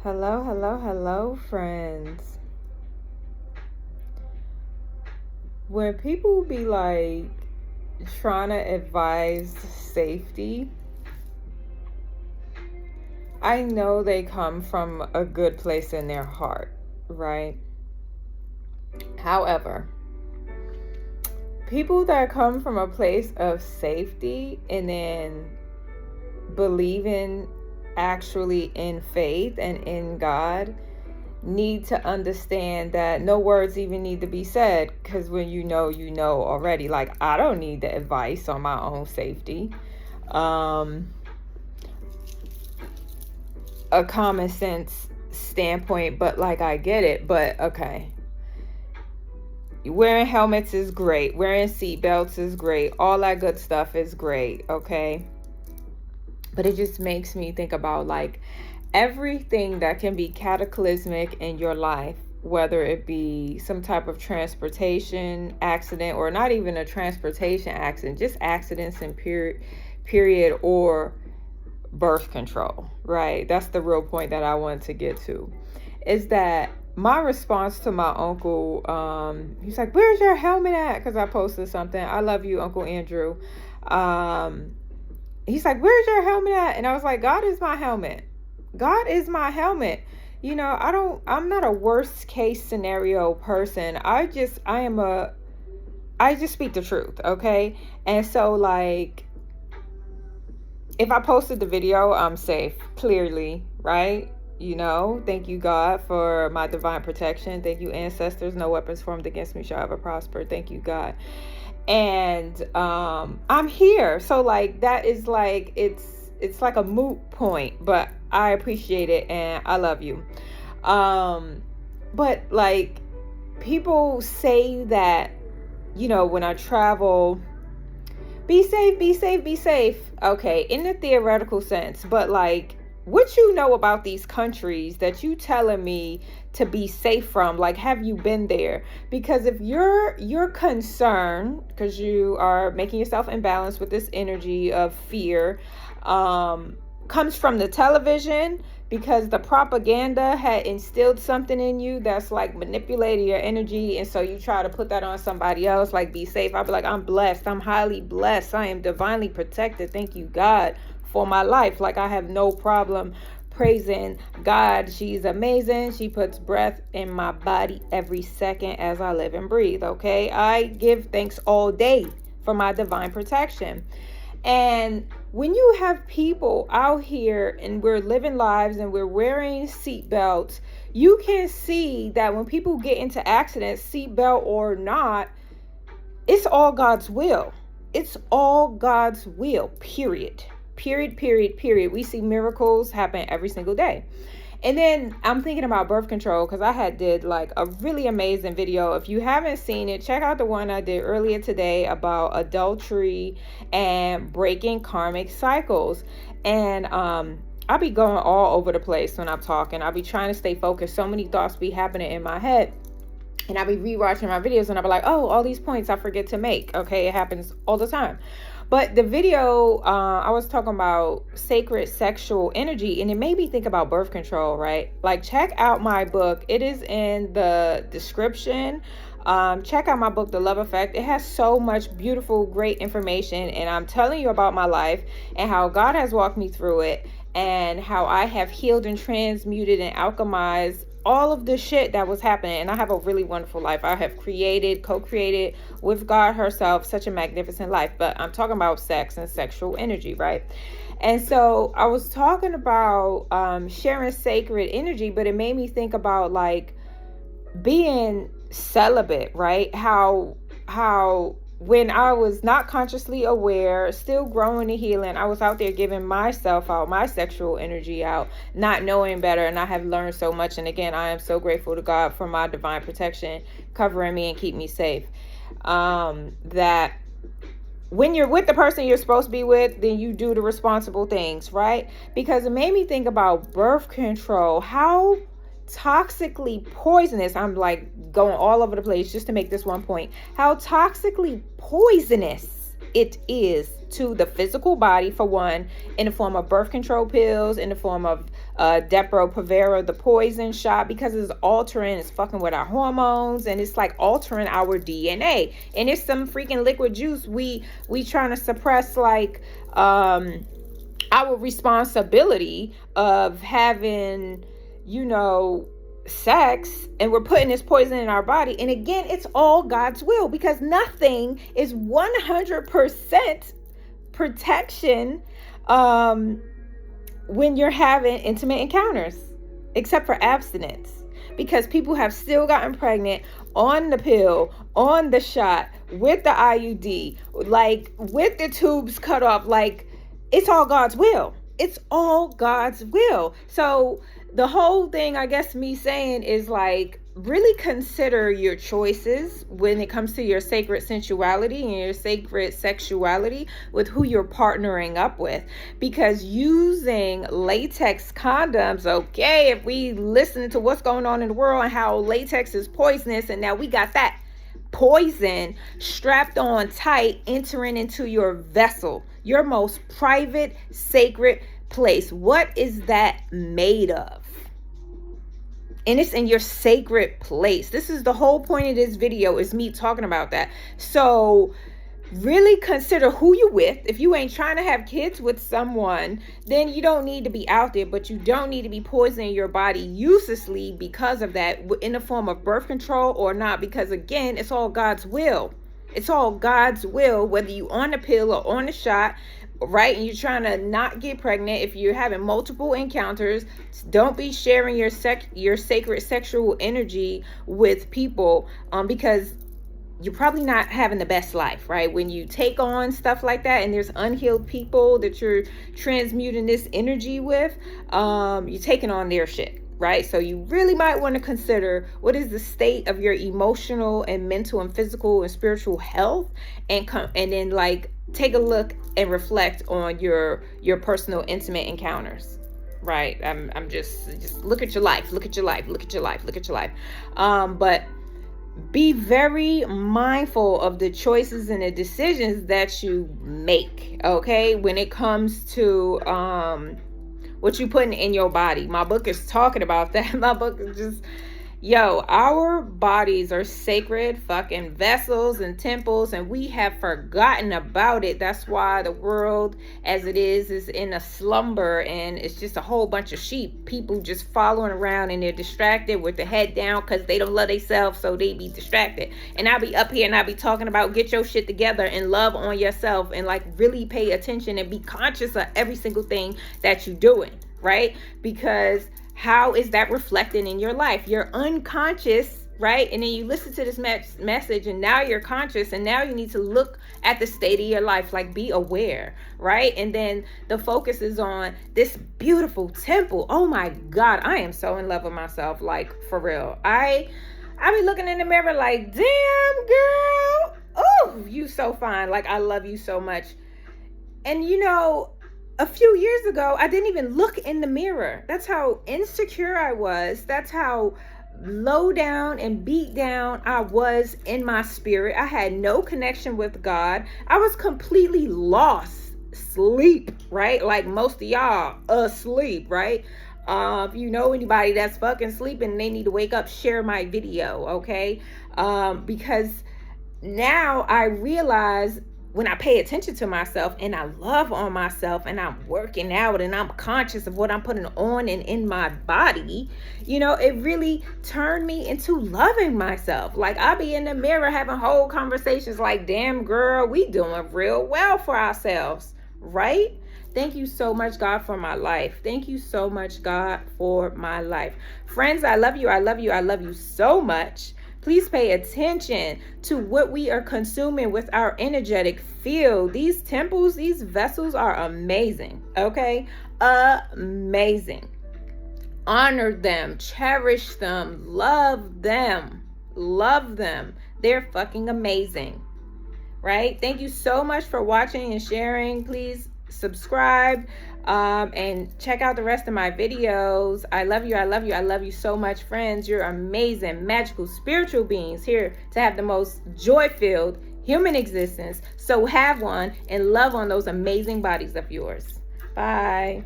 Hello, hello, hello, friends. When people be like trying to advise safety, I know they come from a good place in their heart, right? However, people that come from a place of safety and then believing actually in faith and in God need to understand that no words even need to be said, because when you know already. Like, I don't need the advice on my own safety. A common sense standpoint, but like, I get it. But okay, wearing helmets is great, wearing seatbelts is great, all that good stuff is great, okay? But it just makes me think about like everything that can be cataclysmic in your life, whether it be some type of transportation accident, or not even a transportation accident, just accidents in period, or birth control, right? That's the real point that I want to get to, is that my response to my uncle, he's like, where's your helmet at? Because I posted something. I love you, Uncle Andrew. He's like, where's your helmet at? And I was like, God is my helmet. God is my helmet. You know, I'm not a worst case scenario person. I just speak the truth, okay? And so like, if I posted the video, I'm safe, clearly, right? You know, thank you, God, for my divine protection. Thank you, ancestors. No weapons formed against me shall ever prosper. Thank you, God. And I'm here. So like, that is like, it's like a moot point, but I appreciate it and I love you. But like, people say that, you know, when I travel, be safe, be safe, be safe. Okay, in the theoretical sense, but like, what you know about these countries that you telling me to be safe from? Like, have you been there? Because if you're concerned because you are making yourself imbalanced with this energy of fear, comes from the television, because the propaganda had instilled something in you that's like manipulating your energy, and so you try to put that on somebody else, like, be safe. I'll be like, I'm blessed, I'm highly blessed, I am divinely protected, thank you, God, for my life. Like, I have no problem praising God. She's amazing. She puts breath in my body every second as I live and breathe, okay? I give thanks all day for my divine protection. And when you have people out here and we're living lives and we're wearing seatbelts, you can see that when people get into accidents, seatbelt or not, it's all God's will. It's all God's will, period. Period. We see miracles happen every single day. And then I'm thinking about birth control, because I did like a really amazing video. If you haven't seen it, check out the one I did earlier today about adultery and breaking karmic cycles. And I'll be going all over the place when I'm talking. I'll be trying to stay focused. So many thoughts be happening in my head. And I'll be rewatching my videos and I'll be like, oh, all these points I forget to make. Okay, it happens all the time. But the video, I was talking about sacred sexual energy, and it made me think about birth control, right? Like, check out my book. It is in the description. Check out my book, The Love Effect. It has so much beautiful, great information. And I'm telling you about my life and how God has walked me through it, and how I have healed and transmuted and alchemized all of the shit that was happening. And I have a really wonderful life. I have co-created with God herself, such a magnificent life. But I'm talking about sex and sexual energy, right? And so I was talking about sharing sacred energy, but it made me think about like being celibate, right? How when I was not consciously aware, still growing and healing, I was out there giving myself out, my sexual energy out, not knowing better. And I have learned so much. And again, I am so grateful to God for my divine protection, covering me and keep me safe. That when you're with the person you're supposed to be with, then you do the responsible things, right? Because it made me think about birth control, how toxically poisonous, I'm like going all over the place just to make this one point, how toxically poisonous it is to the physical body, for one, in the form of birth control pills, in the form of Depo-Provera, the poison shot, because it's altering, it's fucking with our hormones, and it's like altering our DNA. And it's some freaking liquid juice we trying to suppress, like our responsibility of having, sex, and we're putting this poison in our body. And again, it's all God's will, because nothing is 100% protection when you're having intimate encounters, except for abstinence, because people have still gotten pregnant on the pill, on the shot, with the IUD, like with the tubes cut off. Like, it's all God's will. It's all God's will. So the whole thing, I guess, me saying is like, really consider your choices when it comes to your sacred sensuality and your sacred sexuality with who you're partnering up with. Because using latex condoms, okay, if we listen to what's going on in the world and how latex is poisonous, and now we got that poison strapped on tight, entering into your vessel, your most private, sacred place. What is that made of? And it's in your sacred place. This is the whole point of this video, is me talking about that. So really consider who you with. If you ain't trying to have kids with someone, then you don't need to be out there, but you don't need to be poisoning your body uselessly because of that, in the form of birth control or not, because again, it's all God's will. It's all God's will, whether you on the pill or on the shot, right? And you're trying to not get pregnant. If you're having multiple encounters, don't be sharing your sacred sexual energy with people, because you're probably not having the best life, right? When you take on stuff like that and there's unhealed people that you're transmuting this energy with, you're taking on their shit, right? So you really might want to consider, what is the state of your emotional and mental and physical and spiritual health, and then like take a look and reflect on your personal intimate encounters, right? I'm just look at your life, but be very mindful of the choices and the decisions that you make, okay, when it comes to what you putting in your body. My book is talking about that. My book is just, our bodies are sacred fucking vessels and temples, and we have forgotten about it. That's why the world as it is in a slumber, and it's just a whole bunch of sheep, people just following around, and they're distracted with the head down because they don't love themselves, so they be distracted. And I'll be up here and I'll be talking about get your shit together and love on yourself, and like really pay attention and be conscious of every single thing that you're doing, right? Because how is that reflecting in your life? You're unconscious, right? And then you listen to this message, and now you're conscious, and now you need to look at the state of your life, like be aware, right? And then the focus is on this beautiful temple. Oh my God, I am so in love with myself, like for real. I be looking in the mirror like, damn girl, oh, you so fine. Like, I love you so much. And a few years ago, I didn't even look in the mirror. That's how insecure I was. That's how low down and beat down I was in my spirit. I had no connection with God. I was completely lost. Sleep, right? Like most of y'all, asleep, right? If you know anybody that's fucking sleeping and they need to wake up, share my video, okay? Because now I realize, when I pay attention to myself and I love on myself and I'm working out and I'm conscious of what I'm putting on and in my body, it really turned me into loving myself. Like, I be in the mirror having whole conversations like, damn girl, we doing real well for ourselves, right? Thank you so much, God, for my life. Thank you so much, God, for my life. Friends, I love you. I love you. I love you so much. Please pay attention to what we are consuming with our energetic field. These temples, these vessels are amazing, okay? Amazing. Honor them, cherish them, love them, love them. They're fucking amazing, right? Thank you so much for watching and sharing. Please subscribe. And check out the rest of my videos. I love you. I love you. I love you so much, friends. You're amazing, magical, spiritual beings here to have the most joy-filled human existence. So have one and love on those amazing bodies of yours. Bye.